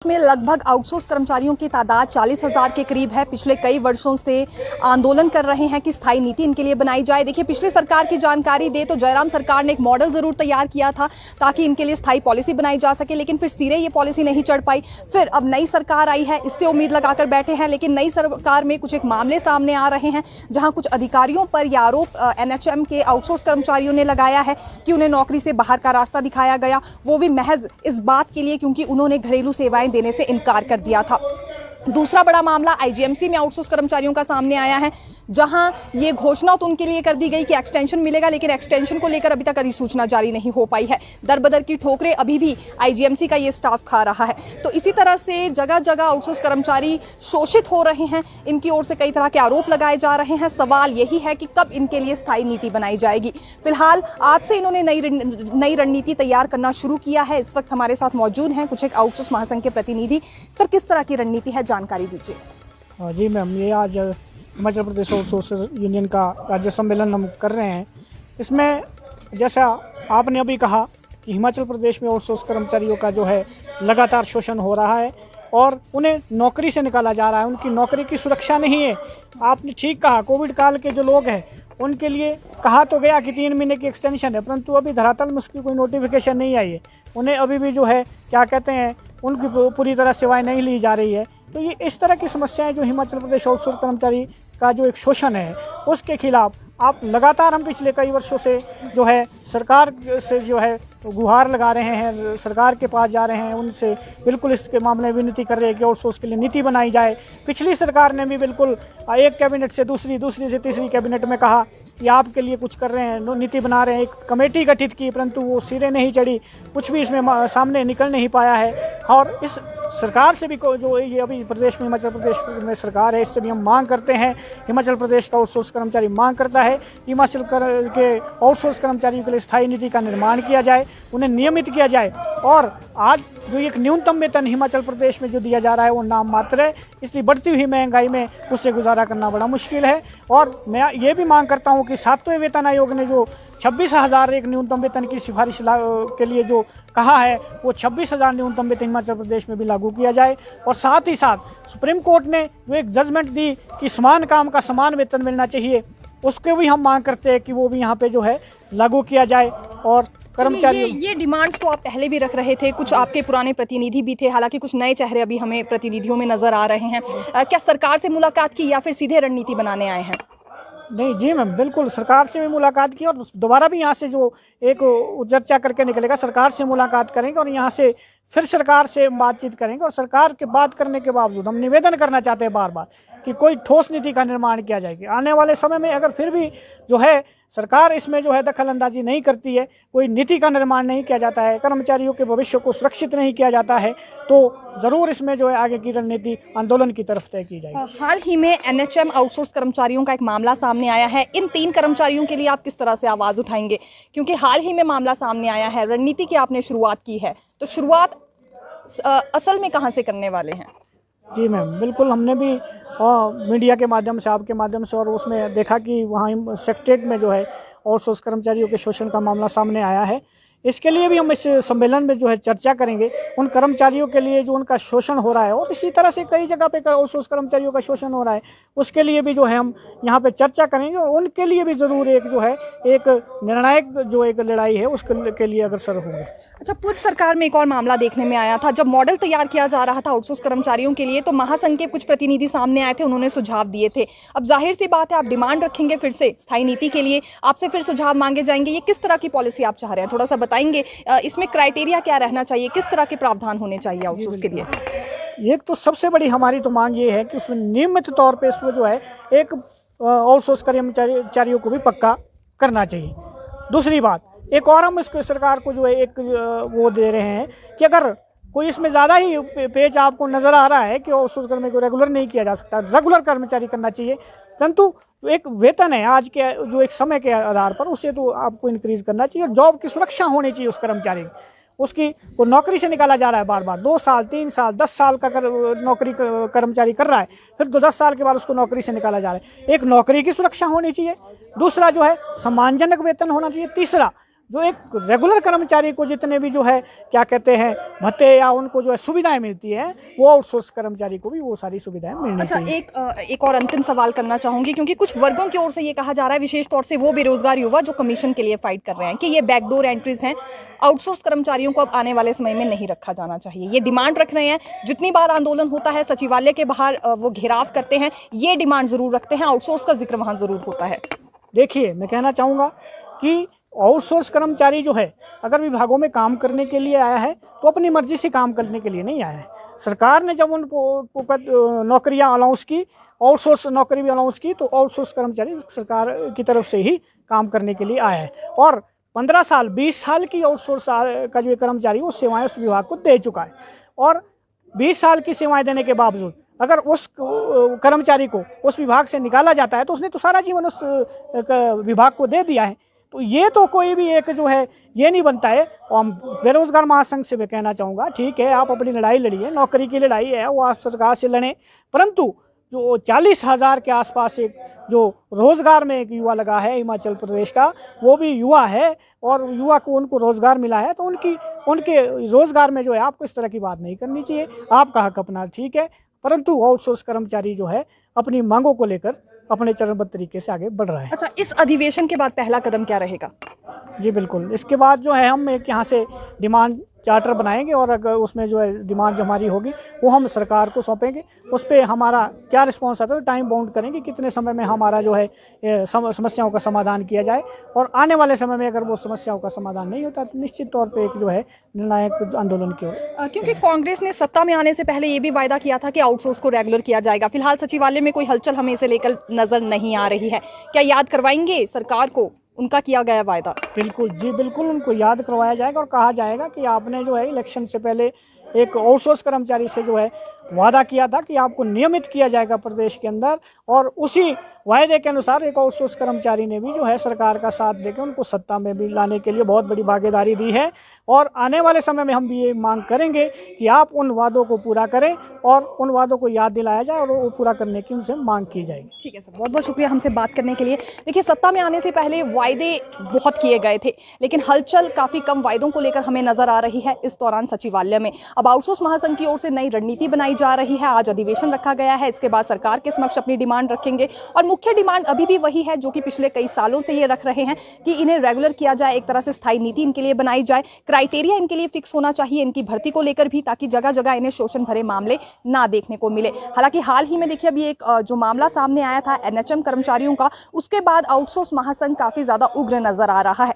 में लगभग आउटसोर्स कर्मचारियों की तादाद 40,000 के करीब है। पिछले कई वर्षों से आंदोलन कर रहे हैं कि स्थायी नीति इनके लिए बनाई जाए। देखिए, पिछली सरकार की जानकारी दे तो जयराम सरकार ने एक मॉडल जरूर तैयार किया था ताकि इनके लिए स्थायी पॉलिसी बनाई जा सके, लेकिन फिर सिरे ये पॉलिसी नहीं चढ़ पाई। फिर अब नई सरकार आई है, इससे उम्मीद लगाकर बैठे हैं, लेकिन नई सरकार में कुछ एक मामले सामने आ रहे हैं जहां कुछ अधिकारियों पर यह आरोप एनएचएम के आउटसोर्स कर्मचारियों ने लगाया है कि उन्हें नौकरी से बाहर का रास्ता दिखाया गया, वो भी महज इस बात के लिए क्योंकि उन्होंने घरेलू सेवाएं देने से इनकार कर दिया था। दूसरा बड़ा मामला आईजीएमसी में आउटसोर्स कर्मचारियों का सामने आया है, जहां ये घोषणा तो उनके लिए कर दी गई कि एक्सटेंशन मिलेगा, लेकिन एक्सटेंशन को लेकर अभी तक अधिसूचना जारी नहीं हो पाई है। दर बदर की ठोकरें अभी भी आईजीएमसी का ये स्टाफ खा रहा है। तो इसी तरह से जगह जगह आउटसोर्स कर्मचारी शोषित हो रहे हैं, इनकी ओर से कई तरह के आरोप लगाए जा रहे हैं। सवाल यही है कि कब इनके लिए स्थायी नीति बनाई जाएगी। फिलहाल आज से इन्होंने नई रणनीति तैयार करना शुरू किया है। इस वक्त हमारे साथ मौजूद हैं कुछ एक आउटसोर्स महासंघ के प्रतिनिधि। सर, किस तरह की रणनीति है, जानकारी दीजिए। जी मैम, ये आज हिमाचल प्रदेश आउटसोर्स यूनियन का राज्य सम्मेलन हम कर रहे हैं। इसमें जैसा आपने अभी कहा कि हिमाचल प्रदेश में आउटसोर्स कर्मचारियों का जो है लगातार शोषण हो रहा है और उन्हें नौकरी से निकाला जा रहा है, उनकी नौकरी की सुरक्षा नहीं है। आपने ठीक कहा, कोविड काल के जो लोग हैं उनके लिए कहा तो गया कि 3 महीने की एक्सटेंशन है, परंतु अभी धरातल में उसकी कोई नोटिफिकेशन नहीं आई है। उन्हें अभी भी जो है क्या कहते हैं, उनकी पूरी तरह सेवाएं नहीं ली जा रही है। तो ये इस तरह की समस्याएं जो हिमाचल प्रदेश आउटसोर्स कर्मचारी का जो एक शोषण है उसके खिलाफ आप लगातार हम पिछले कई वर्षों से जो है सरकार से जो है गुहार लगा रहे हैं, सरकार के पास जा रहे हैं, उनसे बिल्कुल इसके मामले में विनती कर रहे हैं कि आउटसोर्स के लिए नीति बनाई जाए। पिछली सरकार ने भी बिल्कुल एक कैबिनेट से दूसरी से तीसरी कैबिनेट में कहा कि आपके लिए कुछ कर रहे हैं, नीति बना रहे हैं, एक कमेटी गठित की, परंतु वो सिरे नहीं चढ़ी, कुछ भी इसमें सामने निकल नहीं पाया है। और इस सरकार से भी जो ये अभी प्रदेश में हिमाचल प्रदेश में सरकार है, इससे भी हम मांग करते हैं, हिमाचल प्रदेश का आउटसोर्स कर्मचारी मांग करता है कि हिमाचल के आउटसोर्स कर्मचारियों के लिए स्थायी नीति का निर्माण किया जाए, उन्हें नियमित किया जाए। और आज जो एक न्यूनतम वेतन हिमाचल प्रदेश में जो दिया जा रहा है वो नाम मात्र है, इसलिए बढ़ती हुई महंगाई में उससे गुजारा करना बड़ा मुश्किल है। और मैं ये भी मांग करता हूँ कि 7वें वेतन आयोग ने जो 26,000 एक न्यूनतम वेतन की सिफारिश के लिए जो कहा है वो 26,000 न्यूनतम वेतन हिमाचल प्रदेश में भी लागू किया जाए। और साथ ही साथ सुप्रीम कोर्ट ने जो एक जजमेंट दी कि समान काम का समान वेतन मिलना चाहिए, उसके भी हम मांग करते हैं कि वो भी यहाँ पे जो है लागू किया जाए। और कर्मचारी ये डिमांड्स तो आप पहले भी रख रहे थे, कुछ आपके पुराने प्रतिनिधि भी थे, हालांकि कुछ नए चेहरे अभी हमें प्रतिनिधियों में नजर आ रहे हैं। क्या सरकार से मुलाकात की या फिर सीधे रणनीति बनाने आए हैं? नहीं जी मैम, बिल्कुल सरकार से भी मुलाकात की और दोबारा भी यहाँ से जो एक चर्चा करके निकलेगा, सरकार से मुलाकात करेंगे और यहाँ से फिर सरकार से बातचीत करेंगे। और सरकार के बात करने के बावजूद हम निवेदन करना चाहते हैं बार बार कि कोई ठोस नीति का निर्माण किया जाएगी। आने वाले समय में अगर फिर भी जो है सरकार इसमें जो है दखल अंदाजी नहीं करती है, कोई नीति का निर्माण नहीं किया जाता है, कर्मचारियों के भविष्य को सुरक्षित नहीं किया जाता है, तो ज़रूर इसमें जो है आगे की रणनीति आंदोलन की तरफ तय की जाएगी। हाल ही में एनएचएम आउटसोर्स कर्मचारियों का एक मामला सामने आया है। इन 3 कर्मचारियों के लिए आप किस तरह से आवाज़ उठाएंगे, क्योंकि हाल ही में मामला सामने आया है, रणनीति की आपने शुरुआत की है, तो शुरुआत असल में कहाँ से करने वाले हैं? जी मैम, बिल्कुल हमने भी मीडिया के माध्यम से, आपके माध्यम से, और उसमें देखा कि वहाँ सेक्रेटेरिएट में जो है आउटसोर्स कर्मचारियों के शोषण का मामला सामने आया है। इसके लिए भी हम इस सम्मेलन में जो है चर्चा करेंगे, उन कर्मचारियों के लिए जो उनका शोषण हो रहा है, और इसी तरह से कई जगह पे आउटसोर्स कर्मचारियों का शोषण हो रहा है, उसके लिए भी जो है हम यहाँ पे चर्चा करेंगे। और उनके लिए भी ज़रूर एक जो है एक निर्णायक जो एक लड़ाई है उसके लिए अग्रसर होंगे। अच्छा, पूर्व सरकार में एक और मामला देखने में आया था, जब मॉडल तैयार किया जा रहा था आउटसोर्स कर्मचारियों के लिए, तो महासंघ के कुछ प्रतिनिधि सामने आए थे, उन्होंने सुझाव दिए थे। अब जाहिर सी बात है आप डिमांड रखेंगे फिर से स्थायी नीति के लिए, आपसे फिर सुझाव मांगे जाएंगे। ये किस तरह की पॉलिसी आप चाह रहे हैं, थोड़ा सा बताएंगे? इसमें क्राइटेरिया क्या रहना चाहिए, किस तरह के प्रावधान होने चाहिए आउटसोर्स के लिए? एक तो सबसे बड़ी हमारी तो मांग ये है कि उसमें नियमित तौर पे इसमें जो है एक आउटसोर्स कर्मचारियों को भी पक्का करना चाहिए। दूसरी बात, एक और हम इसको सरकार को जो है एक वो दे रहे हैं कि अगर कोई इसमें ज़्यादा ही पेज आपको नज़र आ रहा है कि आउटसोर्स कर्मचारी को रेगुलर नहीं किया जा सकता, रेगुलर कर्मचारी करना चाहिए, परंतु जो एक वेतन है आज के जो एक समय के आधार पर, उसे तो आपको इंक्रीज़ करना चाहिए। और जॉब की सुरक्षा होनी चाहिए उस कर्मचारी की। उसकी वो नौकरी से निकाला जा रहा है बार बार, 2 साल 3 साल 10 साल का नौकरी कर्मचारी कर रहा है, फिर 10 साल के बाद उसको नौकरी से निकाला जा रहा है। एक नौकरी की सुरक्षा होनी चाहिए, दूसरा जो है सम्मानजनक वेतन होना चाहिए, तीसरा जो एक रेगुलर कर्मचारी को जितने भी जो है क्या कहते हैं भत्ते या उनको जो है सुविधाएं मिलती हैं, वो आउटसोर्स कर्मचारी को भी वो सारी सुविधाएं मिलनी अच्छा, चाहिए। एक और अंतिम सवाल करना चाहूंगी, क्योंकि कुछ वर्गों की ओर से ये कहा जा रहा है, विशेष तौर से वो बेरोजगार युवा जो कमीशन के लिए फाइट कर रहे हैं, कि ये बैकडोर एंट्रीज हैं, आउटसोर्स कर्मचारियों को अब आने वाले समय में नहीं रखा जाना चाहिए। ये डिमांड रख रहे हैं, जितनी बार आंदोलन होता है सचिवालय के बाहर वो घेराव करते हैं, ये डिमांड जरूर रखते हैं, आउटसोर्स का जिक्र वहां जरूर होता है। देखिए, मैं कहना चाहूँगा कि आउटसोर्स कर्मचारी जो है अगर विभागों में काम करने के लिए आया है तो अपनी मर्जी से काम करने के लिए नहीं आया है। सरकार ने जब उनको नौकरियां अलाउंस की, आउटसोर्स नौकरी भी अलाउंस की, तो आउटसोर्स कर्मचारी सरकार की तरफ से ही काम करने के लिए आया है। और 15 साल 20 साल की आउटसोर्स का जो कर्मचारी वो सेवाएं उस विभाग को दे चुका है। और 20 साल की सेवाएं देने के बावजूद अगर उस कर्मचारी को उस विभाग से निकाला जाता है तो उसने तो सारा जीवन उस विभाग को दे दिया है। तो ये तो कोई भी एक जो है ये नहीं बनता है। और हम बेरोजगार महासंघ से भी कहना चाहूँगा, ठीक है आप अपनी लड़ाई लड़िए, नौकरी की लड़ाई है वो आप सरकार से लड़ें, परंतु जो 40,000 के आसपास एक जो रोज़गार में एक युवा लगा है हिमाचल प्रदेश का, वो भी युवा है और युवा को उनको रोज़गार मिला है, तो उनके रोज़गार में जो है आपको इस तरह की बात नहीं करनी चाहिए। आपका हक अपना ठीक है, परंतु आउटसोर्स कर्मचारी जो है अपनी मांगों को लेकर अपने चरणबद्ध तरीके से आगे बढ़ रहा है। अच्छा, इस अधिवेशन के बाद पहला कदम क्या रहेगा? जी बिल्कुल, इसके बाद जो है हम एक यहाँ से डिमांड चार्टर बनाएंगे और अगर उसमें जो है डिमांड जो हमारी होगी वो हम सरकार को सौंपेंगे। उस पर हमारा क्या रिस्पॉन्स आता है, टाइम बाउंड करेंगे कितने समय में हमारा जो है समस्याओं का समाधान किया जाए। और आने वाले समय में अगर वो समस्याओं का समाधान नहीं होता तो निश्चित तौर पर एक जो है निर्णायक आंदोलन की ओर। क्योंकि कांग्रेस ने सत्ता में आने से पहले ये भी वायदा किया था कि आउटसोर्स को रेगुलर किया जाएगा। फिलहाल सचिवालय में कोई हलचल हमें इसे लेकर नजर नहीं आ रही है, क्या याद करवाएंगे सरकार को उनका किया गया वायदा? बिल्कुल जी बिल्कुल, उनको याद करवाया जाएगा और कहा जाएगा कि आपने जो है इलेक्शन से पहले एक आउटसोर्स कर्मचारी से जो है वादा किया था कि आपको नियमित किया जाएगा प्रदेश के अंदर, और उसी वायदे के अनुसार एक आउटसोर्स कर्मचारी ने भी जो है सरकार का साथ देकर उनको सत्ता में भी लाने के लिए बहुत बड़ी भागीदारी दी है। और आने वाले समय में हम भी ये मांग करेंगे कि आप उन वादों को पूरा करें और उन वादों को याद दिलाया जाए और वो पूरा करने की उनसे मांग की जाएगी। ठीक है सर, बहुत बहुत शुक्रिया हमसे बात करने के लिए। देखिए, सत्ता में आने से पहले वायदे बहुत किए गए थे, लेकिन हलचल काफ़ी कम वायदों को लेकर हमें नजर आ रही है इस दौरान सचिवालय में। अब आउटसोर्स महासंघ की ओर से नई रणनीति बनाई जा रही है। आज अधिवेशन रखा गया है, इसके बाद सरकार के समक्ष अपनी डिमांड रखेंगे और मुख्य डिमांड अभी भी वही है जो कि पिछले कई सालों से ये रख रहे हैं कि इन्हें रेगुलर किया जाए, एक तरह से स्थायी नीति इनके लिए बनाई जाए, क्राइटेरिया इनके लिए फिक्स होना चाहिए इनकी भर्ती को लेकर भी, ताकि जगह जगह इन्हें शोषण भरे मामले ना देखने को मिले। हालांकि हाल ही में देखिए अभी एक जो मामला सामने आया था एनएचएम कर्मचारियों का, उसके बाद आउटसोर्स महासंघ काफी ज्यादा उग्र नजर आ रहा है।